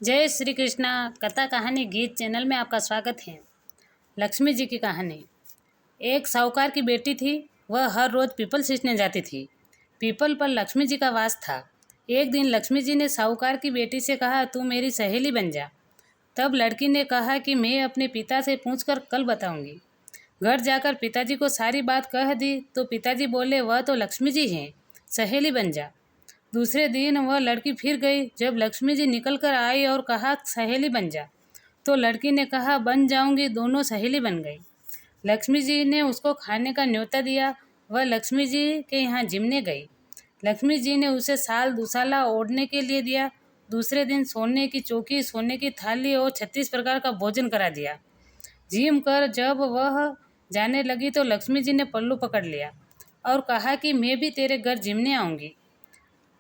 जय श्री कृष्णा। कथा कहानी गीत चैनल में आपका स्वागत है। लक्ष्मी जी की कहानी। एक साहूकार की बेटी थी। वह हर रोज़ पीपल सींचने जाती थी। पीपल पर लक्ष्मी जी का वास था। एक दिन लक्ष्मी जी ने साहूकार की बेटी से कहा, तू मेरी सहेली बन जा। तब लड़की ने कहा कि मैं अपने पिता से पूछकर कल बताऊंगी। घर जाकर पिताजी को सारी बात कह दी तो पिताजी बोले, वह तो लक्ष्मी जी हैं, सहेली बन जा। दूसरे दिन वह लड़की फिर गई। जब लक्ष्मी जी निकल कर आई और कहा, सहेली बन जा, तो लड़की ने कहा, बन जाऊंगी। दोनों सहेली बन गई। लक्ष्मी जी ने उसको खाने का न्योता दिया। वह लक्ष्मी जी के यहाँ जिमने गई। लक्ष्मी जी ने उसे साल दुसाला ओढ़ने के लिए दिया। दूसरे दिन सोने की चौकी, सोने की थाली और 36 प्रकार का भोजन करा दिया। जिम कर जब वह जाने लगी तो लक्ष्मी जी ने पल्लू पकड़ लिया और कहा कि मैं भी तेरे घर जिमने आऊँगी।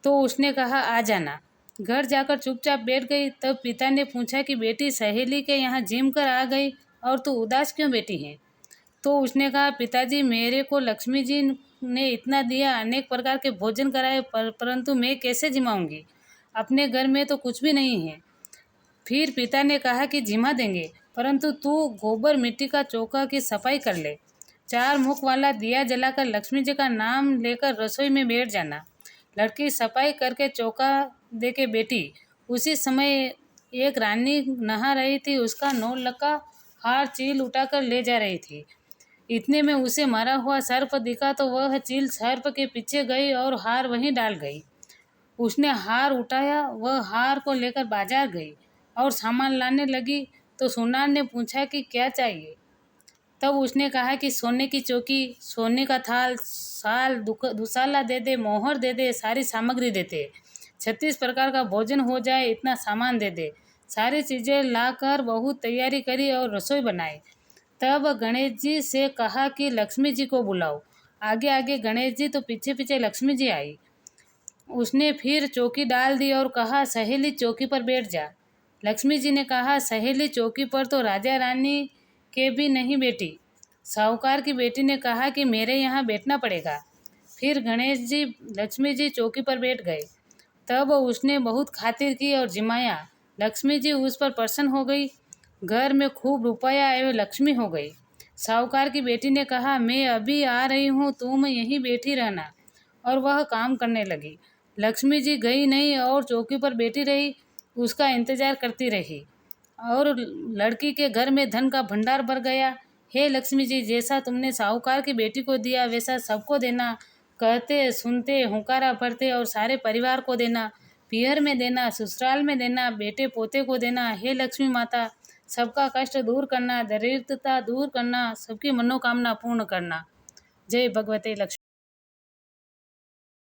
तो उसने कहा, आ जाना। घर जाकर चुपचाप बैठ गई। तब पिता ने पूछा कि बेटी, सहेली के यहाँ जिम कर आ गई और तू उदास क्यों बैठी है? तो उसने कहा, पिताजी, मेरे को लक्ष्मी जी ने इतना दिया, अनेक प्रकार के भोजन कराए, परंतु मैं कैसे जिमाऊंगी? अपने घर में तो कुछ भी नहीं है। फिर पिता ने कहा कि जिमा देंगे, परंतु तू गोबर मिट्टी का चौका की सफाई कर ले। 4 मुख वाला दिया जलाकर लक्ष्मी जी का नाम लेकर रसोई में बैठ जाना। लड़की सफाई करके चौका दे के बेटी। उसी समय एक रानी नहा रही थी। उसका 9 लक्का हार चील उठाकर ले जा रही थी। इतने में उसे मरा हुआ सर्प दिखा तो वह चील सर्प के पीछे गई और हार वहीं डाल गई। उसने हार उठाया। वह हार को लेकर बाजार गई और सामान लाने लगी तो सुनार ने पूछा कि क्या चाहिए? तब उसने कहा कि सोने की चौकी, सोने का थाल, साल दुसाला दे दे, मोहर दे दे, सारी सामग्री देते, 36 प्रकार का भोजन हो जाए, इतना सामान दे दे। सारी चीज़ें लाकर बहुत तैयारी करी और रसोई बनाई। तब गणेश जी से कहा कि लक्ष्मी जी को बुलाओ। आगे आगे गणेश जी तो पीछे पीछे लक्ष्मी जी आई। उसने फिर चौकी डाल दी और कहा, सहेली चौकी पर बैठ जा। लक्ष्मी जी ने कहा, सहेली चौकी पर तो राजा रानी के भी नहीं बैठी। साहूकार की बेटी ने कहा कि मेरे यहाँ बैठना पड़ेगा। फिर गणेश जी, लक्ष्मी जी चौकी पर बैठ गए। तब उसने बहुत खातिर की और जिमाया। लक्ष्मी जी उस पर प्रसन्न हो गई। घर में खूब रुपया एवं लक्ष्मी हो गई। साहूकार की बेटी ने कहा, मैं अभी आ रही हूँ, तुम यहीं बैठी रहना। और वह काम करने लगी। लक्ष्मी जी गई नहीं और चौकी पर बैठी रही, उसका इंतजार करती रही। और लड़की के घर में धन का भंडार भर गया। हे लक्ष्मी जी, जैसा तुमने साहूकार की बेटी को दिया वैसा सबको देना। कहते सुनते हुंकारा भरते और सारे परिवार को देना। पियर में देना, ससुराल में देना, बेटे पोते को देना। हे लक्ष्मी माता, सबका कष्ट दूर करना, दरिद्रता दूर करना, सबकी मनोकामना पूर्ण करना। जय भगवते लक्ष्मी।